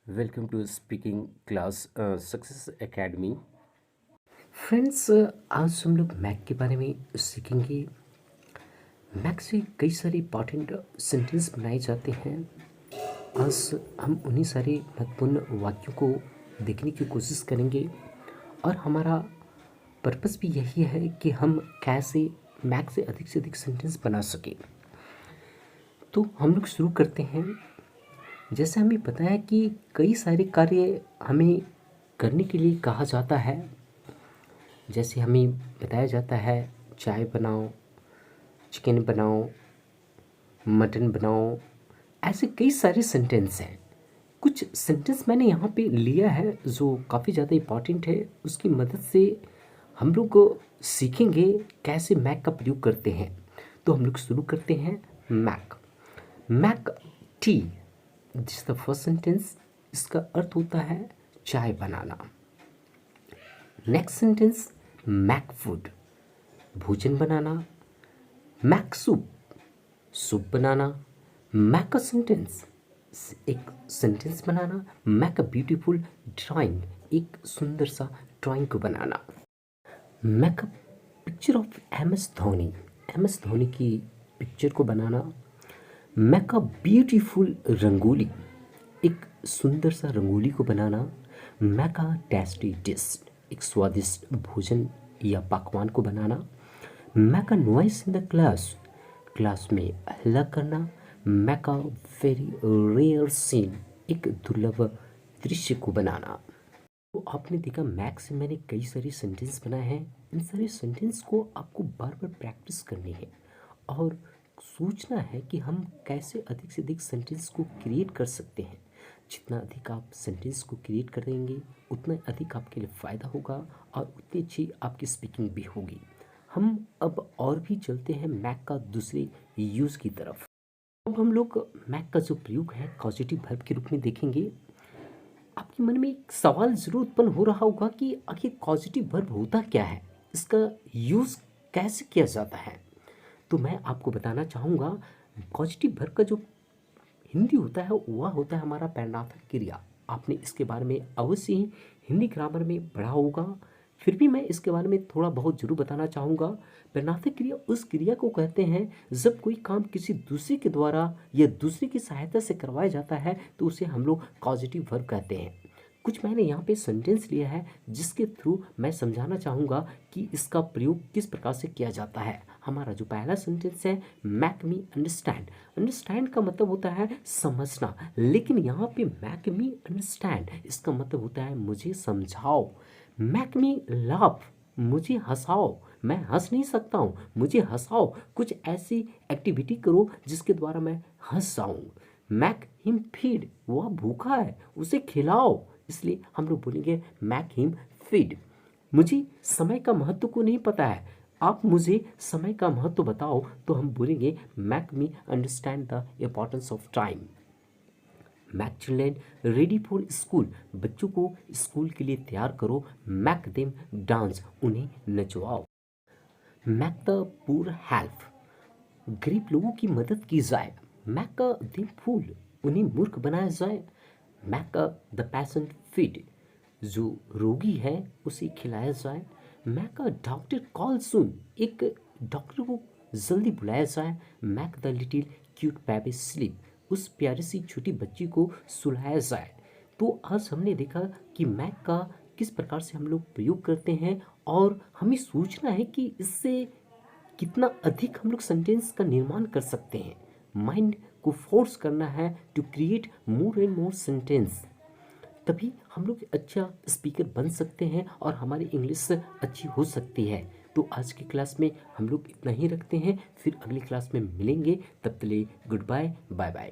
Welcome to speaking class success academy. Friends, आज हम लोग मैक के बारे में सीखेंगे। मैक से कई सारे इंपॉर्टेंट सेंटेंस बनाए जाते हैं। आज हम उन्हीं सारे महत्वपूर्ण वाक्यों को देखने की कोशिश करेंगे और हमारा पर्पस भी यही है कि हम कैसे मैक से अधिक सेंटेंस बना सकें। तो हम लोग शुरू करते हैं। जैसे हमें पता है कि कई सारे कार्य हमें करने के लिए कहा जाता है। जैसे हमें बताया जाता है चाय बनाओ, चिकन बनाओ, मटन बनाओ। ऐसे कई सारे सेंटेंस हैं। कुछ सेंटेंस मैंने यहाँ पे लिया है जो काफ़ी ज़्यादा इम्पॉर्टेंट है। उसकी मदद से हम लोग सीखेंगे कैसे मैक का प्रयोग करते हैं। तो हम लोग शुरू करते हैं। Make make tea, this the first sentence. इसका अर्थ होता है चाय बनाना। नेक्स्ट सेंटेंस, मैक फूड, भोजन बनाना। मैक सूप, सूप बनाना। मैक अ सेंटेंस, एक सेंटेंस बनाना। मैक अ ब्यूटीफुल ड्राइंग, एक सुंदर सा ड्राइंग को बनाना। Make a picture of M S Dhoni, M S Dhoni की पिक्चर को बनाना। मैक अ ब्यूटीफुल रंगोली, एक सुंदर सा रंगोली को बनाना। मैक अ टेस्टी डिश, एक स्वादिष्ट भोजन या पकवान को बनाना। Make a noise in the class, class में हल्ला करना। Make a very rare scene, एक दुर्लभ दृश्य को बनाना। तो आपने देखा मैक से मैंने कई सारे सेंटेंस बनाए हैं। इन सारे सेंटेंस को आपको बार बार प्रैक्टिस करनी है और सोचना है कि हम कैसे अधिक से अधिक सेंटेंस को क्रिएट कर सकते हैं। जितना अधिक आप सेंटेंस को क्रिएट करेंगे उतना अधिक आपके लिए फ़ायदा होगा और उतनी अच्छी आपकी स्पीकिंग भी होगी। हम अब और भी चलते हैं मैक का दूसरे यूज़ की तरफ। अब हम लोग मैक का जो प्रयोग है पॉजिटिव वर्ब के रूप में देखेंगे। आपके मन में एक सवाल ज़रूर उत्पन्न हो रहा होगा कि आखिर पॉजिटिव वर्ब होता क्या है, इसका यूज़ कैसे किया जाता है। तो मैं आपको बताना चाहूँगा, पॉजिटिव वर्ब का जो हिंदी होता है वह होता है हमारा पैरणार्थक क्रिया। आपने इसके बारे में अवश्य ही हिंदी ग्रामर में पढ़ा होगा, फिर भी मैं इसके बारे में थोड़ा बहुत जरूर बताना चाहूँगा। पैरणार्थक क्रिया उस क्रिया को कहते हैं जब कोई काम किसी दूसरे के द्वारा या दूसरे की सहायता से करवाया जाता है तो उसे हम लोग पॉजिटिव वर्ब कहते हैं। कुछ मैंने यहाँ पे सेंटेंस लिया है जिसके थ्रू मैं समझाना चाहूँगा कि इसका प्रयोग किस प्रकार से किया जाता है। हमारा जो पहला सेंटेंस है, मैक मी अंडरस्टैंड। अंडरस्टैंड का मतलब होता है समझना, लेकिन यहाँ पे मैक मी अंडरस्टैंड इसका मतलब होता है मुझे समझाओ। मैक मी लाफ, मुझे हंसाओ। मैं हंस नहीं सकता हूँ, मुझे हंसाओ। कुछ ऐसी एक्टिविटी करो जिसके द्वारा मैं हंस जाऊँ। मैक हिम फीड, वह भूखा है, उसे खिलाओ। इसलिए हम लोग बोलेंगे मैक हिम फीड। मुझे समय का महत्व को नहीं पता है, आप मुझे समय का महत्व बताओ। तो हम बोलेंगे make me understand the importance of time. Make children ready for school, बच्चों को स्कूल के लिए तैयार करो। मैक देम डांस, उन्हें नचवाओ। मैक द पुअर हेल्प, गरीब लोगों की मदद की जाए। मैक देम फूल, उन्हें मूर्ख बनाया जाए। मैक द पेशेंट फीड, जो रोगी है उसे खिलाया जाए। मैक डॉक्टर कॉल सून, एक डॉक्टर को जल्दी बुलाया जाए। Make the little cute baby sleep, उस प्यारी सी छोटी बच्ची को सुलाया जाए। तो आज हमने देखा कि मैक का किस प्रकार से हम लोग प्रयोग करते हैं और हमें सोचना है कि इससे कितना अधिक हम लोग सेंटेंस का निर्माण कर सकते हैं। माइंड को फोर्स करना है to create more and more sentence, तभी हम लोग अच्छा स्पीकर बन सकते हैं और हमारी इंग्लिश अच्छी हो सकती है। तो आज की क्लास में हम लोग इतना ही रखते हैं, फिर अगली क्लास में मिलेंगे। तब तक के लिए गुड बाय, बाय बाय।